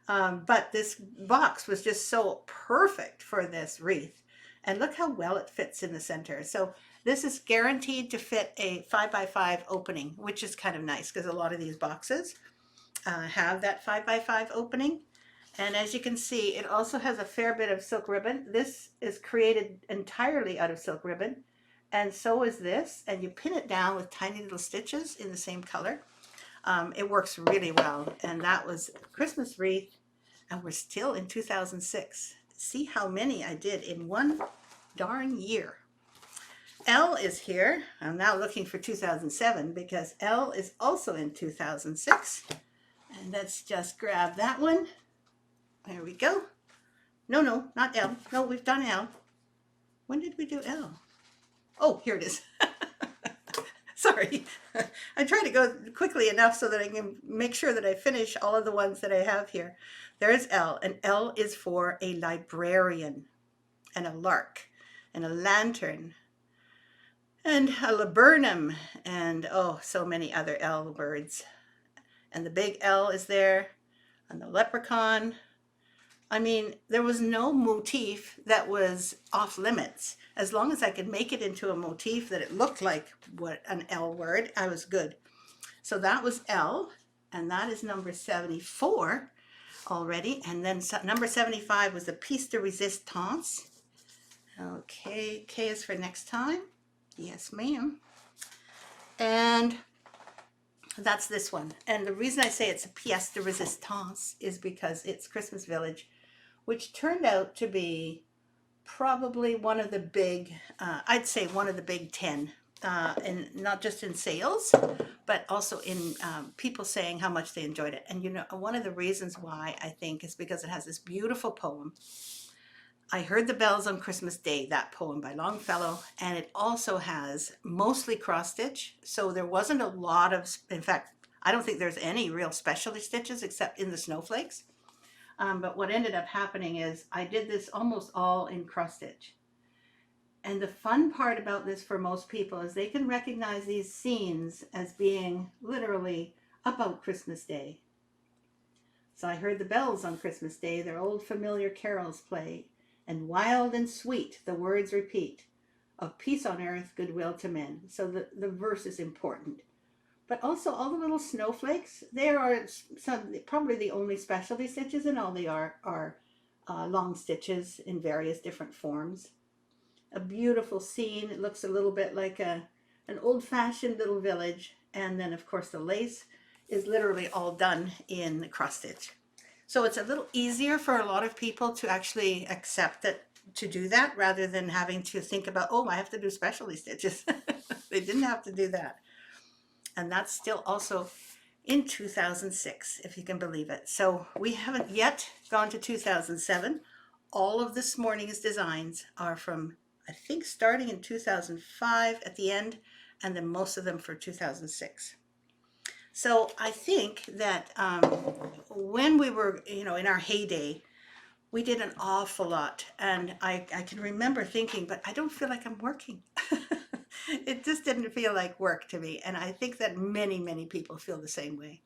S1: But this box was just so perfect for this wreath. And look how well it fits in the center. So this is guaranteed to fit a 5x5 opening, which is kind of nice because a lot of these boxes have that 5x5 opening. And as you can see, it also has a fair bit of silk ribbon. This is created entirely out of silk ribbon, and so is this. And you pin it down with tiny little stitches in the same color. It works really well. And that was Christmas wreath, and we're still in 2006. See how many I did in one darn year. Elle is here. I'm now looking for 2007 because Elle is also in 2006. And let's just grab that one. There we go. No, not Elle. No, we've done Elle. When did we do Elle? Oh, here it is. Sorry. I try to go quickly enough so that I can make sure that I finish all of the ones that I have here. There's Elle, and Elle is for a librarian, and a lark, and a lantern, and a laburnum, and oh, so many other L words. And the big L is there, and the leprechaun. I mean, there was no motif that was off limits. As long as I could make it into a motif that it looked like what an L word, I was good. So that was L, and that is number 74 already. And then number 75 was the piece de resistance. Okay, K is for next time. Yes, ma'am. And that's this one. And the reason I say it's a pièce de résistance is because it's Christmas Village, which turned out to be probably one of the big, I'd say one of the big 10, and not just in sales, but also in people saying how much they enjoyed it. And you know, one of the reasons why I think is because it has this beautiful poem. I Heard the Bells on Christmas Day, that poem by Longfellow, and it also has mostly cross stitch. So there wasn't a lot of, in fact, I don't think there's any real specialty stitches except in the snowflakes. But what ended up happening is I did this almost all in cross stitch. And the fun part about this for most people is they can recognize these scenes as being literally about Christmas Day. So I heard the bells on Christmas Day, their old familiar carols play, and wild and sweet the words repeat, of peace on earth, goodwill to men. So the verse is important. But also all the little snowflakes, there are some, probably the only specialty stitches, and all they are long stitches in various different forms. A beautiful scene. It looks a little bit like an old-fashioned little village. And then of course the lace is literally all done in cross stitch. So it's a little easier for a lot of people to actually accept that, to do that, rather than having to think about, oh, I have to do specialty stitches. They didn't have to do that. And that's still also in 2006, if you can believe it. So we haven't yet gone to 2007. All of this morning's designs are from, I think, starting in 2005 at the end, and then most of them for 2006. So I think that when we were, in our heyday, we did an awful lot. And I can remember thinking, but I don't feel like I'm working. It just didn't feel like work to me. And I think that many, many people feel the same way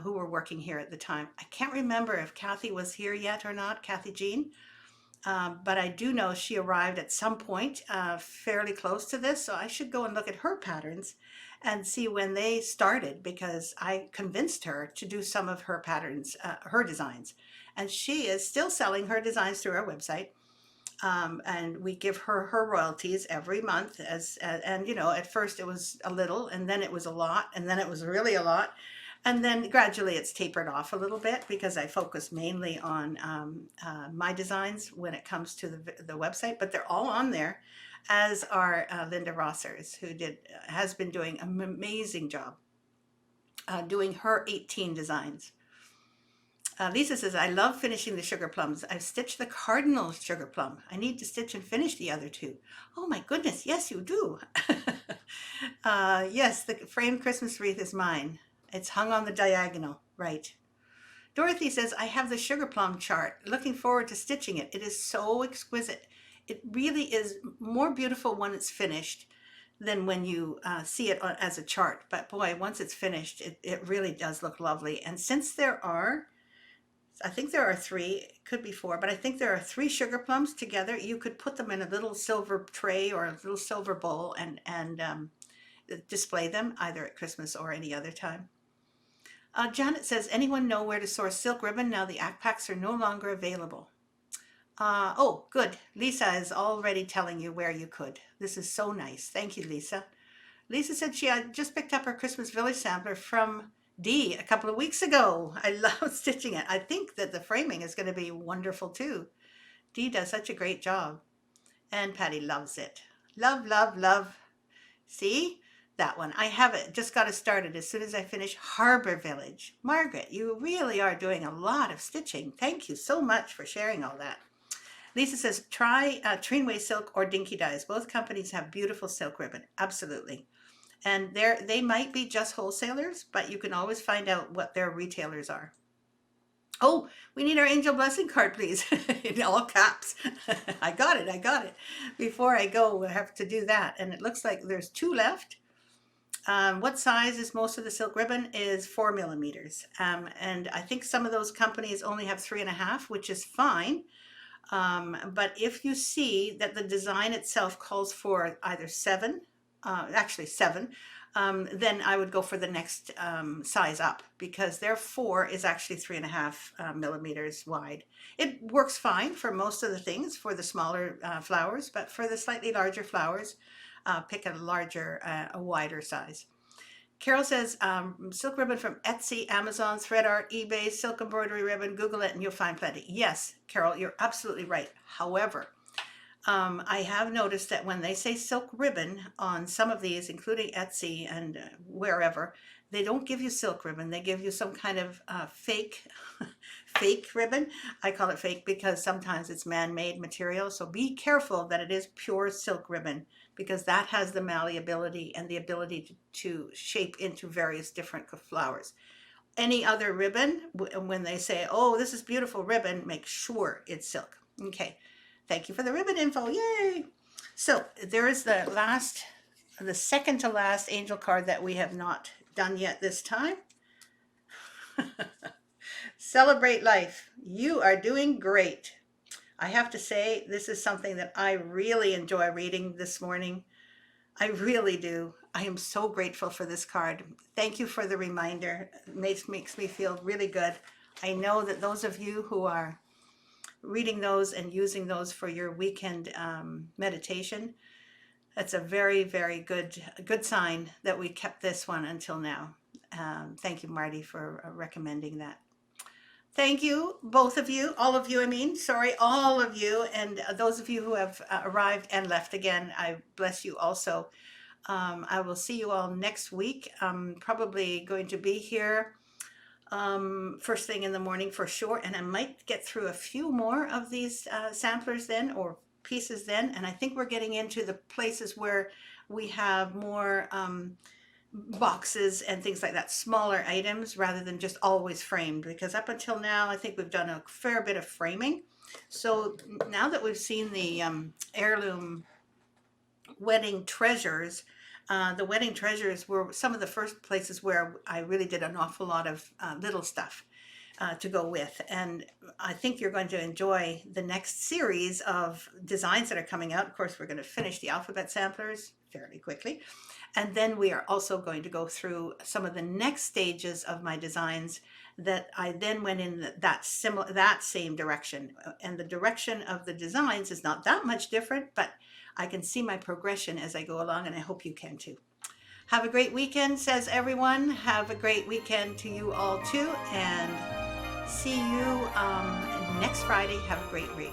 S1: who were working here at the time. I can't remember if Kathy was here yet or not, Kathy Jean. But I do know she arrived at some point fairly close to this, so I should go and look at her patterns and see when they started, because I convinced her to do some of her patterns, her designs. And she is still selling her designs through our website. And we give her her royalties every month and you know, at first it was a little, and then it was a lot, and then it was really a lot, and then gradually it's tapered off a little bit because I focus mainly on my designs when it comes to the website, but they're all on there, as are Linda Rosser's, who has been doing an amazing job doing her 18 designs. Lisa says, I love finishing the sugar plums. I've stitched the cardinal sugar plum. I need to stitch and finish the other two. Oh my goodness, yes, you do. Yes, the framed Christmas wreath is mine. It's hung on the diagonal, right. Dorothy says, I have the sugar plum chart. Looking forward to stitching it. It is so exquisite. It really is more beautiful when it's finished than when you see it as a chart. But boy, once it's finished, it really does look lovely. And since I think there are three, it could be four, but I think there are three sugar plums together. You could put them in a little silver tray or a little silver bowl and display them either at Christmas or any other time. Janet says, anyone know where to source silk ribbon now the packs are no longer available? Oh, good. Lisa is already telling you where you could. This is so nice. Thank you, Lisa. Lisa said she had just picked up her Christmas Village sampler from Dee a couple of weeks ago. I love stitching it. I think that the framing is going to be wonderful too. Dee does such a great job. And Patty loves it. Love, love, love. See? That one. I have it. Just got it started as soon as I finish Harbor Village. Margaret, you really are doing a lot of stitching. Thank you so much for sharing all that. Lisa says, try Trinway Silk or Dinky Dyes. Both companies have beautiful silk ribbon. Absolutely. And they might be just wholesalers, but you can always find out what their retailers are. Oh, we need our angel blessing card, please. In all caps. I got it. Before I go, I have to do that. And it looks like there's two left. What size is most of the silk ribbon? Is 4 millimeters. And I think some of those companies only have 3.5, which is fine. But if you see that the design itself calls for either 7, actually 7, then I would go for the next size up, because their 4 is actually 3.5 millimeters wide. It works fine for most of the things for the smaller flowers, but for the slightly larger flowers, pick a wider size. Carol says, silk ribbon from Etsy, Amazon, Thread Art, eBay, silk embroidery ribbon, Google it and you'll find plenty. Yes, Carol, you're absolutely right. However, I have noticed that when they say silk ribbon on some of these, including Etsy and wherever, they don't give you silk ribbon. They give you some kind of fake ribbon. I call it fake because sometimes it's man-made material. So be careful that it is pure silk ribbon, because that has the malleability and the ability to shape into various different flowers. Any other ribbon, when they say, oh, this is beautiful ribbon, make sure it's silk. Okay, thank you for the ribbon info, yay! So there is the second to last angel card that we have not done yet this time. Celebrate life. You are doing great. I have to say, this is something that I really enjoy reading this morning. I really do. I am so grateful for this card. Thank you for the reminder. It makes me feel really good. I know that those of you who are reading those and using those for your weekend meditation, that's a very, very good sign that we kept this one until now. Thank you, Marty, for recommending that. Thank you, both of you, all of you, all of you, and those of you who have arrived and left again, I bless you also. I will see you all next week. I'm probably going to be here first thing in the morning for sure, and I might get through a few more of these samplers then, or pieces then, and I think we're getting into the places where we have more boxes and things like that, smaller items rather than just always framed, because up until now I think we've done a fair bit of framing. So now that we've seen the heirloom wedding treasures, the wedding treasures were some of the first places where I really did an awful lot of little stuff. to go with. And I think you're going to enjoy the next series of designs that are coming out. Of course, we're going to finish the alphabet samplers fairly quickly. And then we are also going to go through some of the next stages of my designs that I then went in that same direction. And the direction of the designs is not that much different, but I can see my progression as I go along, and I hope you can too. Have a great weekend, says everyone. Have a great weekend to you all too, and see you next Friday. Have a great week.